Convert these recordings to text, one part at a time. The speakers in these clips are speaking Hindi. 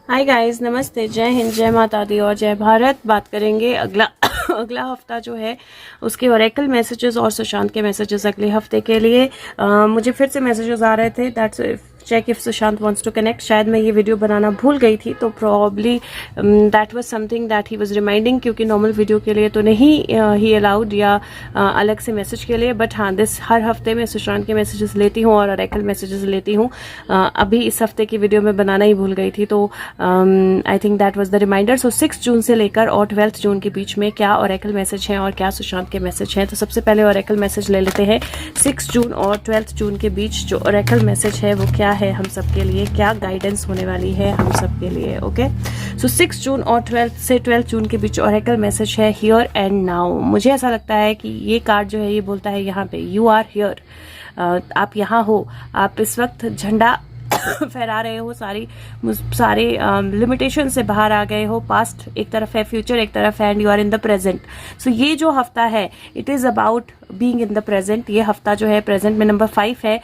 हाय गाइस, नमस्ते, जय हिंद, जय माता दी और जय भारत। बात करेंगे अगला अगला हफ्ता जो है उसके ओरेकल मैसेजेस और सुशांत के मैसेजेस अगले हफ्ते के लिए। मुझे फिर से मैसेजेस आ रहे थे that's check if Sushant wants to connect. शायद मैं ये वीडियो बनाना भूल गई थी, तो probably that was something that he was reminding, क्योंकि नॉर्मल वीडियो के लिए तो नहीं ही अलाउड या अलग से मैसेज के लिए। बट हाँ, दिस हर हफ्ते मैं सुशांत के मैसेजेस लेती हूँ और ओरेकल मैसेजेस लेती हूँ। अभी इस हफ्ते की वीडियो में बनाना ही भूल गई थी, तो I think that was the reminder. So 6 जून से लेकर और 12 जून के बीच में क्या ओरेकल मैसेज हैं और क्या सुशांत के मैसेज हैं। तो सबसे पहले ओरेकल मैसेज ले लेते हैं। 6 जून और 12 जून के बीच जो ओरेकल मैसेज है वो क्या है हम सब के लिए, क्या गाइडेंस होने वाली है हम सब के लिए। ओके, सो 6 जून और 12 जून के बीच ओरेकल मैसेज है हियर एंड नाउ। मुझे ऐसा लगता है कि ये कार्ड जो है ये बोलता है यहाँ पे यू आर हियर, आप यहाँ हो, आप इस वक्त झंडा फहरा रहे हो, सारे लिमिटेशन से बाहर आ गए हो। पास्ट एक तरफ है, फ्यूचर एक तरफ है, and you are in the present. So ये जो हफ्ता है it is about being in the present. ये हफ्ता जो है प्रेजेंट में नंबर 5 है,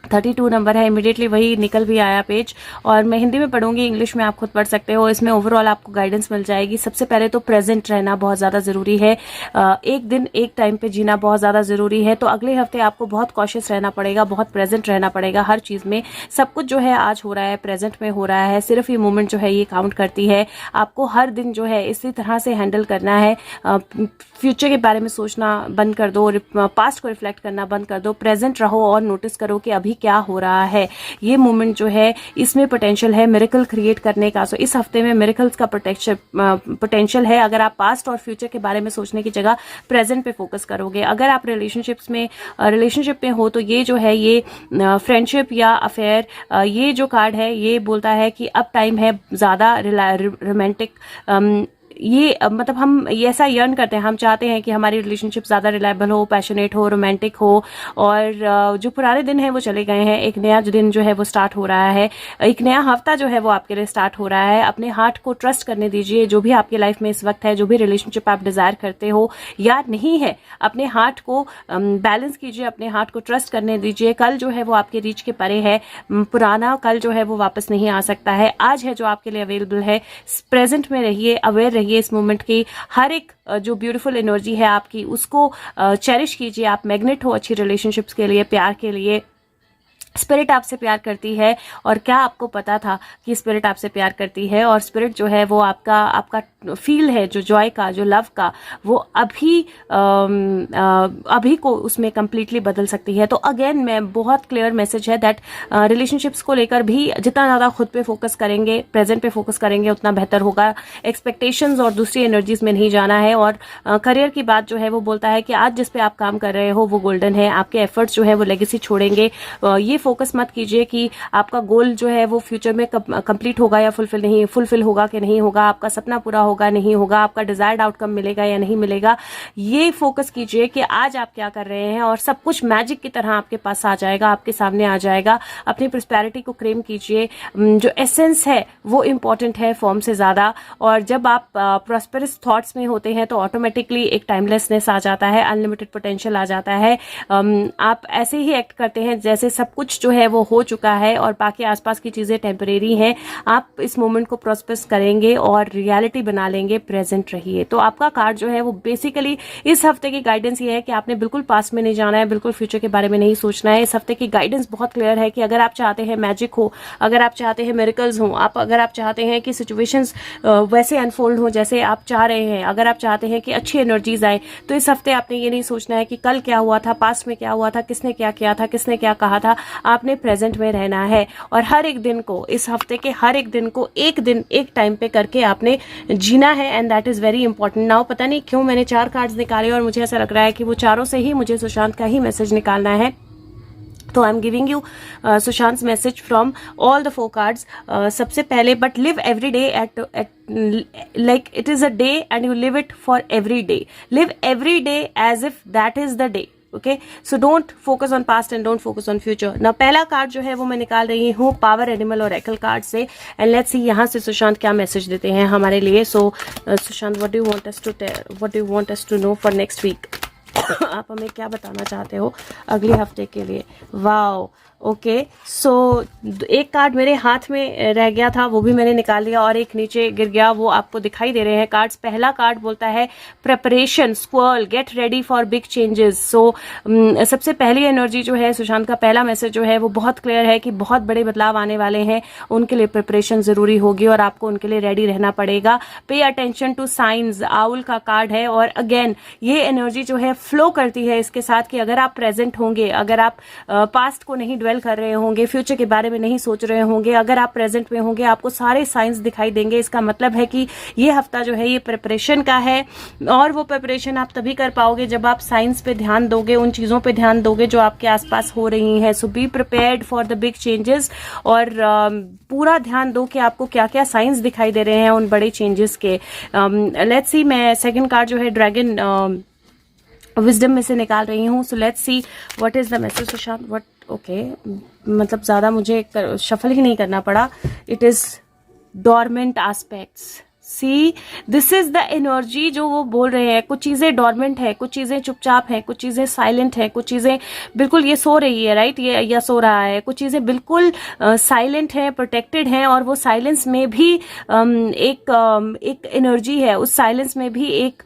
32 नंबर है, इमीडिएटली वही निकल भी आया पेज। और मैं हिंदी में पढ़ूंगी, इंग्लिश में आप खुद पढ़ सकते हो। इसमें ओवरऑल आपको गाइडेंस मिल जाएगी। सबसे पहले तो प्रेजेंट रहना बहुत ज़्यादा ज़रूरी है। एक दिन एक टाइम पे जीना बहुत ज़्यादा ज़रूरी है। तो अगले हफ्ते आपको बहुत कॉशियस रहना पड़ेगा, बहुत प्रेजेंट रहना पड़ेगा हर चीज़ में। सब कुछ जो है आज हो रहा है, प्रेजेंट में हो रहा है। सिर्फ ये मोमेंट जो है ये काउंट करती है। आपको हर दिन जो है इसी तरह से हैंडल करना है। फ्यूचर के बारे में सोचना बंद कर दो, पास्ट को रिफ्लेक्ट करना बंद कर दो। प्रेजेंट रहो और नोटिस करो कि अभी क्या हो रहा है। ये मोमेंट जो है इसमें पोटेंशियल है मिरेकल क्रिएट करने का। सो इस हफ्ते में मिरेकल्स का पोटेंशियल है अगर आप पास्ट और फ्यूचर के बारे में सोचने की जगह प्रेजेंट पे फोकस करोगे। अगर आप रिलेशनशिप में हो तो ये जो है ये फ्रेंडशिप या अफेयर, ये जो कार्ड है ये बोलता है कि अब टाइम है ज़्यादा रोमांटिक। ये मतलब हम ये ऐसा यर्न करते हैं, हम चाहते हैं कि हमारी रिलेशनशिप ज़्यादा रिलायबल हो, पैशनेट हो, रोमांटिक हो। और जो पुराने दिन हैं वो चले गए हैं, एक नया जो दिन जो है वो स्टार्ट हो रहा है, एक नया हफ्ता जो है वो आपके लिए स्टार्ट हो रहा है। अपने हार्ट को ट्रस्ट करने दीजिए। जो भी आपकी लाइफ में इस वक्त है, जो भी रिलेशनशिप आप डिज़ायर करते हो या नहीं है, अपने हार्ट को बैलेंस कीजिए, अपने हार्ट को ट्रस्ट करने दीजिए। कल जो है वो आपके रीच के परे है, पुराना कल जो है वो वापस नहीं आ सकता है। आज है जो आपके लिए अवेलेबल है। प्रेजेंट में रहिए, अवेयर रहिए इस मोमेंट की। हर एक जो ब्यूटीफुल एनर्जी है आपकी उसको चेरिश कीजिए। आप मैग्नेट हो अच्छी रिलेशनशिप्स के लिए, प्यार के लिए। स्पिरिट आपसे प्यार करती है। और क्या आपको पता था कि स्पिरिट आपसे प्यार करती है? और स्पिरिट जो है वो आपका फील है जो जॉय का, जो लव का, वो अभी को उसमें कंप्लीटली बदल सकती है। तो अगेन मैं बहुत क्लियर मैसेज है दैट रिलेशनशिप्स को लेकर भी जितना ज़्यादा खुद पे फोकस करेंगे, प्रेजेंट पे फोकस करेंगे, उतना बेहतर होगा। एक्सपेक्टेशंस और दूसरी एनर्जीज में नहीं जाना है। और करियर की बात जो है वो बोलता है कि आज जिस पे आप काम कर रहे हो वो गोल्डन है। आपके एफर्ट्स जो है वो लेगेसी छोड़ेंगे। ये फोकस मत कीजिए कि आपका गोल जो है वो फ्यूचर में कंप्लीट होगा या फुलफिल होगा कि नहीं होगा, आपका सपना पूरा होगा नहीं होगा, आपका डिजायर्ड आउटकम मिलेगा या नहीं मिलेगा। ये फोकस कीजिए कि आज आप क्या कर रहे हैं और सब कुछ मैजिक की तरह आपके पास आ जाएगा, आपके सामने आ जाएगा। अपनी प्रॉस्पेरिटी को क्लेम कीजिए। जो एसेंस है वो इंपॉर्टेंट है फॉर्म से ज्यादा। और जब आप प्रॉस्पेरस थॉट्स में होते हैं तो ऑटोमेटिकली एक टाइमलेसनेस आ जाता है, अनलिमिटेड पोटेंशियल आ जाता है। आप ऐसे ही एक्ट करते हैं जैसे सब कुछ जो है वो हो चुका है और बाकी आसपास की चीजें टेम्परेरी हैं। आप इस मोमेंट को प्रोस्पेस करेंगे और रियलिटी बना लेंगे। प्रेजेंट रहिए। तो आपका कार्ड जो है वो बेसिकली इस हफ्ते की गाइडेंस ये है कि आपने बिल्कुल पास्ट में नहीं जाना है, बिल्कुल फ्यूचर के बारे में नहीं सोचना है। इस हफ्ते की गाइडेंस बहुत क्लियर है कि अगर आप चाहते हैं मैजिक हो, अगर आप चाहते हैं मिरेकल्स हो, अगर आप चाहते हैं कि सिचुएशंस वैसे अनफोल्ड हो जैसे आप चाह रहे हैं, अगर आप चाहते हैं कि अच्छी एनर्जीज आए, तो इस हफ्ते आपने ये नहीं सोचना है कि कल क्या हुआ था, पास्ट में क्या हुआ था, किसने क्या किया था, किसने क्या कहा था। आपने प्रेजेंट में रहना है और हर एक दिन को, इस हफ्ते के हर एक दिन को एक दिन एक टाइम पे करके आपने जीना है। And that is very important. Now पता नहीं क्यों मैंने 4 कार्ड्स निकाले और मुझे ऐसा लग रहा है कि वो चारों से ही मुझे सुशांत का ही मैसेज निकालना है। तो I am giving you Sushant message from all the 4 cards. सबसे पहले, but live every day at like it is a day and you live it for every day. Live every day as if that is the day. Okay, so don't focus on past and don't focus on future. Now पहला कार्ड जो है वो मैं निकाल रही हूँ पावर एनिमल और ओरेकल कार्ड से। एंड लेट्स सी यहाँ से सुशांत क्या मैसेज देते हैं हमारे लिए। सो Sushant, what do you want us to know for next week? आप हमें क्या बताना चाहते हो अगले हफ्ते के लिए? वाओ, ओके सो एक कार्ड मेरे हाथ में रह गया था, वो भी मैंने निकाल लिया, और एक नीचे गिर गया, वो आपको दिखाई दे रहे हैं कार्ड्स। पहला कार्ड बोलता है preparation, squirrel, get ready for big changes. So सबसे पहली एनर्जी जो है, सुशांत का पहला मैसेज जो है वो बहुत क्लियर है कि बहुत बड़े बदलाव आने वाले हैं, उनके लिए प्रिपरेशन जरूरी होगी और आपको उनके लिए रेडी रहना पड़ेगा। Pay attention to science, owl का कार्ड है, और अगेन ये एनर्जी जो है फ्लो करती है इसके साथ कि अगर आप प्रेजेंट होंगे, अगर आप पास्ट को नहीं ड्वेल कर रहे होंगे, फ्यूचर के बारे में नहीं सोच रहे होंगे, अगर आप प्रेजेंट में होंगे, आपको सारे साइंस दिखाई देंगे। इसका मतलब है कि ये हफ्ता जो है ये प्रिपरेशन का है, और वो प्रिपरेशन आप तभी कर पाओगे जब आप साइंस पे ध्यान दोगे, उन चीजों पे ध्यान दोगे जो आपके आसपास हो रही हैं। So be prepared for the big changes, और पूरा ध्यान दो कि आपको क्या क्या साइंस दिखाई दे रहे हैं उन बड़े चेंजेस के। लेट्स सी, मैं सेकंड कार्ड जो है ड्रैगन विजडम में से निकाल रही हूँ। So let's see what is the message Sushant, what, okay, मतलब ज्यादा मुझे शफल ही नहीं करना पड़ा। It is dormant aspects. See, this is the energy जो वो बोल रहे हैं। कुछ चीजें डॉर्मेंट है, कुछ चीजें चुपचाप है, कुछ चीजें साइलेंट है, कुछ चीजें बिल्कुल ये सो रही है, राइट, ये या सो रहा है, कुछ चीजें बिल्कुल साइलेंट है, प्रोटेक्टेड है, और वो साइलेंस में भी एक एनर्जी है, उस साइलेंस में भी एक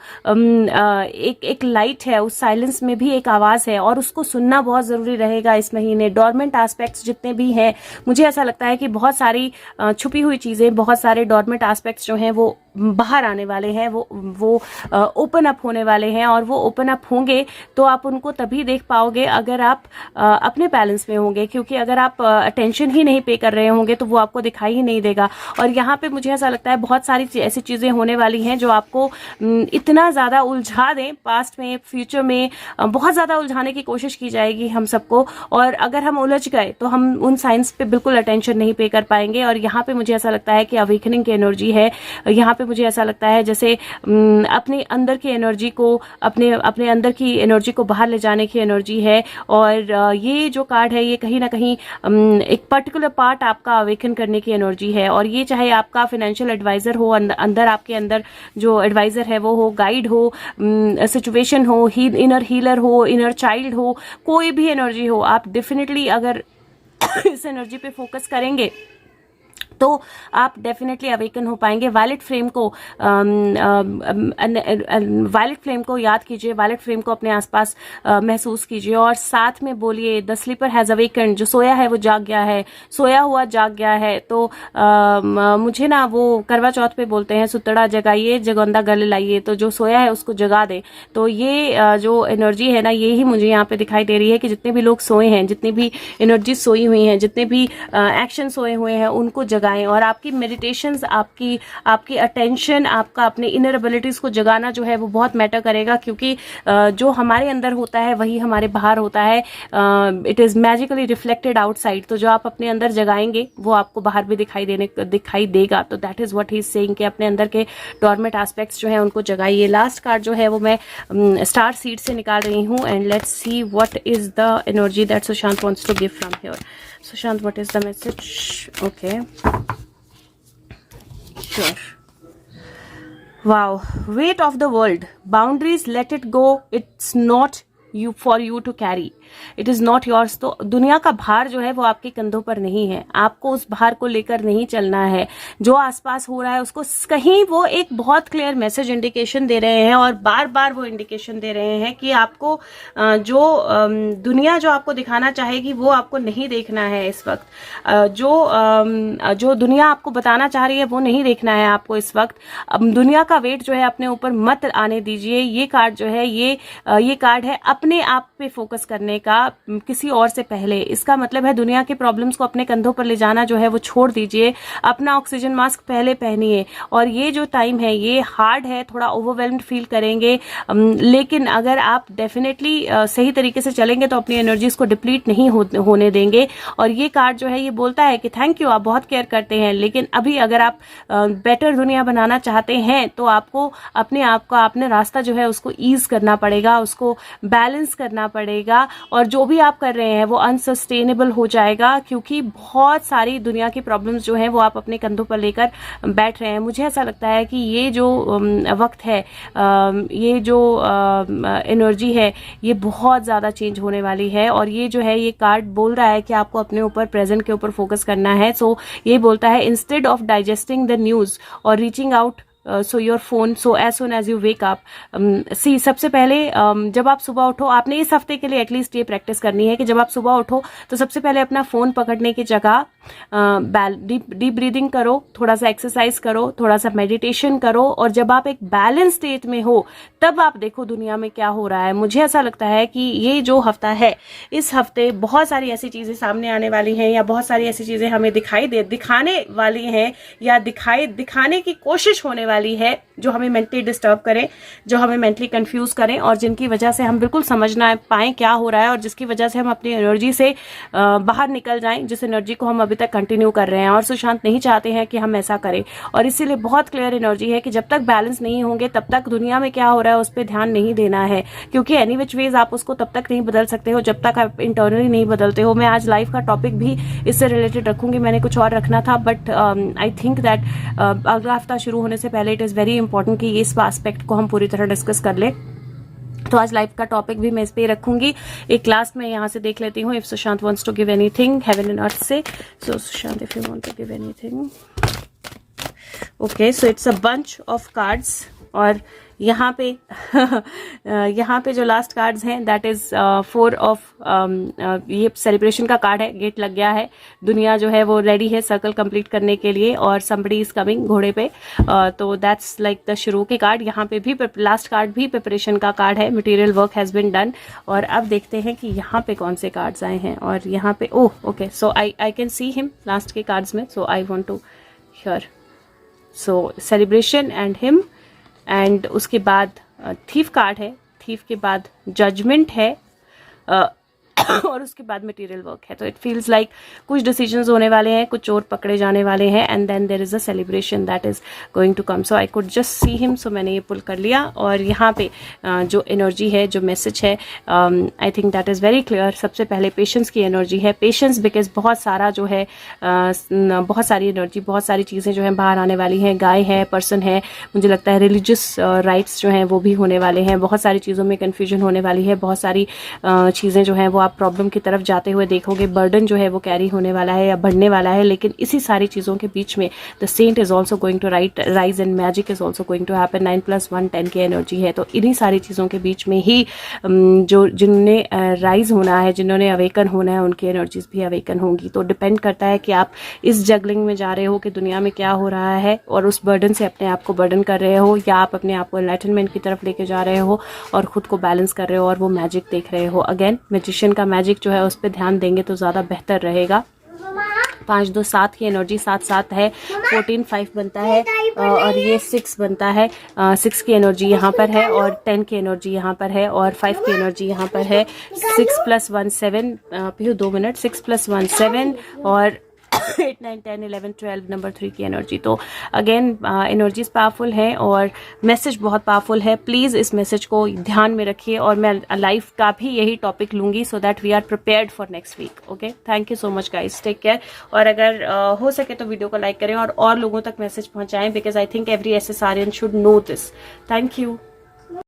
लाइट है, उस साइलेंस में भी एक आवाज है, और उसको सुनना बहुत जरूरी रहेगा इस महीने। डॉर्मेंट एस्पेक्ट्स जितने भी हैं, मुझे ऐसा लगता है कि बहुत सारी छुपी हुई चीजें, बहुत सारे डॉर्मेंट एस्पेक्ट्स जो हैं वो बाहर आने वाले हैं, वो ओपन अप होने वाले हैं, और वो ओपन अप होंगे तो आप उनको तभी देख पाओगे अगर आप अपने बैलेंस में होंगे, क्योंकि अगर आप अटेंशन ही नहीं पे कर रहे होंगे तो वो आपको दिखाई ही नहीं देगा। और यहाँ पे मुझे ऐसा लगता है बहुत सारी ऐसी चीजें होने वाली हैं जो आपको इतना ज्यादा उलझा दें, पास्ट में, फ्यूचर में बहुत ज्यादा उलझाने की कोशिश की जाएगी हम सबको, और अगर हम उलझ गए तो हम उन साइंस पे बिल्कुल अटेंशन नहीं पे कर पाएंगे। और यहाँ पे मुझे ऐसा लगता है कि अवेकनिंग की एनर्जी है। यहाँ पे मुझे ऐसा लगता है जैसे अपने अंदर की एनर्जी को, अपने अंदर की एनर्जी को बाहर ले जाने की एनर्जी है। और ये जो कार्ड है ये कहीं ना कहीं एक पर्टिकुलर पार्ट आपका अवेकन करने की एनर्जी है, और ये चाहे आपका फाइनेंशियल एडवाइजर हो, अंदर आपके अंदर जो एडवाइजर है वो हो, गाइड हो, सिचुएशन हो, इनर हीलर हो, इनर चाइल्ड हो, कोई भी एनर्जी हो, आप डेफिनेटली अगर इस एनर्जी पे फोकस करेंगे तो आप डेफिनेटली अवेकन हो पाएंगे। वायलेट फ्लेम को याद कीजिए, वायलेट फ्लेम को अपने आसपास महसूस कीजिए, और साथ में बोलिए द स्लीपर हैज अवेकन, जो सोया है वो जाग गया है, सोया हुआ जाग गया है। तो मुझे ना वो करवा चौथ पे बोलते हैं सुतड़ा जगाइए जगौंदा गले लाइए, तो जो सोया है उसको जगा दे। तो ये जो एनर्जी है ना, ये ही मुझे यहाँ पे दिखाई दे रही है कि जितने भी लोग सोए हैं, जितनी भी एनर्जी सोई हुई हैं, जितने भी एक्शन सोए हुए हैं, उनको जगाएं। और आपकी मेडिटेशंस, आपकी अटेंशन, आपका अपने इनर एबिलिटीज को जगाना जो है वो बहुत मैटर करेगा, क्योंकि जो हमारे अंदर होता है वही हमारे बाहर होता है। It is magically reflected outside. तो जो आप अपने अंदर जगाएंगे वो आपको बाहर भी दिखाई देगा। तो that is what he is saying कि अपने अंदर के डॉर्मेंट एस्पेक्ट्स जो है उनको जगाइए। लास्ट कार्ड जो है वो मैं स्टार सीड से निकाल रही हूँ, and let's see what is the energy that Sushant wants to give from here. Sushant, what is the message? Okay. Sure. Wow. Weight of the world. Boundaries, let it go. It's not for you to carry. It is not yours. तो दुनिया का भार जो है वो आपके कंधों पर नहीं है, आपको उस भार को लेकर नहीं चलना है। जो आसपास हो रहा है उसको कहीं वो एक बहुत क्लियर मैसेज इंडिकेशन दे रहे हैं, और बार बार वो इंडिकेशन दे रहे हैं कि आपको जो दुनिया जो आपको दिखाना चाहेगी वो आपको नहीं देखना है इस वक्त। जो दुनिया आपको बताना चाह रही है वो नहीं देखना है आपको इस वक्त। दुनिया का वेट जो है अपने ऊपर मत आने दीजिए। ये कार्ड जो है ये कार्ड है अपने आप पे फोकस करने का, किसी और से पहले। इसका मतलब है दुनिया के प्रॉब्लम्स को अपने कंधों पर ले जाना जो है वो छोड़ दीजिए। अपना ऑक्सीजन मास्क पहले पहनिए। और ये जो टाइम है ये हार्ड है, थोड़ा ओवरवेल्म्ड फील करेंगे, लेकिन अगर आप डेफिनेटली सही तरीके से चलेंगे तो अपनी एनर्जीज को डिप्लीट नहीं होने देंगे। और ये कार्ड जो है ये बोलता है कि थैंक यू, आप बहुत केयर करते हैं, लेकिन अभी अगर आप बेटर दुनिया बनाना चाहते हैं तो आपको अपने आप का, अपने रास्ता जो है उसको ईज करना पड़ेगा, उसको बैलेंस करना पड़ेगा। और जो भी आप कर रहे हैं वो अनसस्टेनेबल हो जाएगा, क्योंकि बहुत सारी दुनिया की प्रॉब्लम्स जो हैं वो आप अपने कंधों पर लेकर बैठ रहे हैं। मुझे ऐसा लगता है कि ये जो वक्त है, ये जो एनर्जी है, ये बहुत ज़्यादा चेंज होने वाली है। और ये जो है, ये कार्ड बोल रहा है कि आपको अपने ऊपर, प्रेजेंट के ऊपर फोकस करना है। सो ये बोलता है, instead of digesting the news और reaching out so your phone, so as soon as you wake up, see सबसे पहले जब आप सुबह उठो, आपने इस हफ्ते के लिए एटलीस्ट ये प्रैक्टिस करनी है कि जब आप सुबह उठो तो सबसे पहले अपना फोन पकड़ने की जगह डीप ब्रीदिंग करो, थोड़ा सा एक्सरसाइज करो, थोड़ा सा मेडिटेशन करो, और जब आप एक बैलेंस स्टेट में हो तब आप देखो दुनिया में क्या हो रहा है। मुझे ऐसा लगता है कि ये जो हफ्ता है, इस हफ्ते बहुत सारी ऐसी चीजें सामने आने वाली हैं, या बहुत सारी ऐसी चीजें हमें दिखाने वाली हैं, या दिखाने की कोशिश होने वाली है, जो हमें मेंटली डिस्टर्ब करें, जो हमें मेंटली कंफ्यूज करें, और जिनकी वजह से हम बिल्कुल समझ ना पाएं क्या हो रहा है, और जिसकी वजह से हम अपनी एनर्जी से बाहर निकल जाएं, जिस एनर्जी को हम अभी तक कंटिन्यू कर रहे हैं। और सुशांत नहीं चाहते हैं कि हम ऐसा करें, और इसीलिए बहुत क्लियर एनर्जी है कि जब तक बैलेंस नहीं होंगे तब तक दुनिया में क्या हो रहा है उस पर ध्यान नहीं देना है, क्योंकि एनी विच वेज आप उसको तब तक नहीं बदल सकते हो जब तक आप इंटरनली नहीं बदलते हो। मैं आज लाइफ का टॉपिक भी इससे रिलेटेड रखूंगी, मैंने कुछ और रखना था, बट आई थिंक दैट अगला हफ्ता शुरू होने से पहले इट इज़ वेरी इंपॉर्टेंट कि इस एस्पेक्ट को हम पूरी तरह डिस्कस कर ले। तो आज लाइफ का टॉपिक भी मैं इस पे रखूंगी। एक क्लास में यहाँ से देख लेती हूँ, if Sushant wants to give anything heaven and earth से। So Sushant, if you want to give anything, okay. So it's a bunch of cards, और यहाँ पे यहाँ पे जो लास्ट कार्ड्स हैं दैट इज 4 ऑफ, ये सेलिब्रेशन का कार्ड है, गेट लग गया है, दुनिया जो है वो रेडी है सर्कल कंप्लीट करने के लिए, और समबडी इज कमिंग घोड़े पे, तो दैट्स लाइक द शुरू के कार्ड। यहाँ पे भी लास्ट कार्ड भी प्रिपरेशन का कार्ड है, material work has been done. और अब देखते हैं कि यहाँ पे कौन से कार्ड्स आए हैं, और यहाँ पे okay, so I can see him last के कार्ड्स में, so I want to hear, so celebration and him, and उसके बाद थीफ कार्ड है, थीफ के बाद जजमेंट है, और उसके बाद मटेरियल वर्क है। तो इट फील्स लाइक कुछ डिसीजंस होने वाले हैं, कुछ और पकड़े जाने वाले हैं, and then there is a celebration that is going to come. So I could just see him, so मैंने ये पुल कर लिया। और यहाँ पे जो एनर्जी है, जो मैसेज है, आई think that is very clear. सबसे पहले पेशेंस की एनर्जी है, पेशेंस, बिकॉज बहुत सारा जो है, बहुत सारी एनर्जी, बहुत सारी चीज़ें जो हैं बाहर आने वाली हैं। गाय है, पर्सन है, मुझे लगता है रिलीजियस राइट्स जो हैं वो भी होने वाले हैं, बहुत सारी चीज़ों में कन्फ्यूजन होने वाली है, बहुत सारी चीज़ें जो हैं वो आप प्रॉब्लम की तरफ जाते हुए देखोगे, बर्डन जो है वो कैरी होने वाला है या बढ़ने वाला है। लेकिन इसी सारी चीज़ों के बीच में the scent is also going to rise and magic is also going to happen. 9+1 10 की एनर्जी है। तो इन्हीं सारी चीज़ों के बीच में ही जो जिन्होंने राइज होना है, जिन्होंने अवेकन होना है, उनकी एनर्जीज भी अवेकन होंगी। तो डिपेंड करता है कि आप इस जगलिंग में जा रहे हो कि दुनिया में क्या हो रहा है, और उस बर्डन से अपने आप को बर्डन कर रहे हो, या आप अपने आप को एनलाइटनमेंट की तरफ लेके जा रहे हो और खुद को बैलेंस कर रहे हो और वो मैजिक देख रहे हो। अगेन मैजिशियन का मैजिक जो है उस पर ध्यान देंगे तो ज़्यादा बेहतर रहेगा। 5 2 7 की एनर्जी, 7 7 है, 14 5 बनता है, और ये 6 बनता है। 6 की एनर्जी यहाँ पर है, और 10 की एनर्जी यहाँ पर है, और 5 की एनर्जी यहाँ पर है। 6 + 1 7, 2 मिनट, 6 + 1 7, और 8 9 10 11 12 नंबर 3 की एनर्जी। तो अगेन एनर्जीज पावरफुल है और मैसेज बहुत पावरफुल है। प्लीज़ इस मैसेज को ध्यान में रखिए, और मैं लाइफ का भी यही टॉपिक लूंगी, so that we are prepared for next week. Okay, thank you so much guys, take care. और अगर हो सके तो वीडियो को लाइक करें और लोगों तक मैसेज पहुंचाएं, because I think every SSRian should know this. Thank you.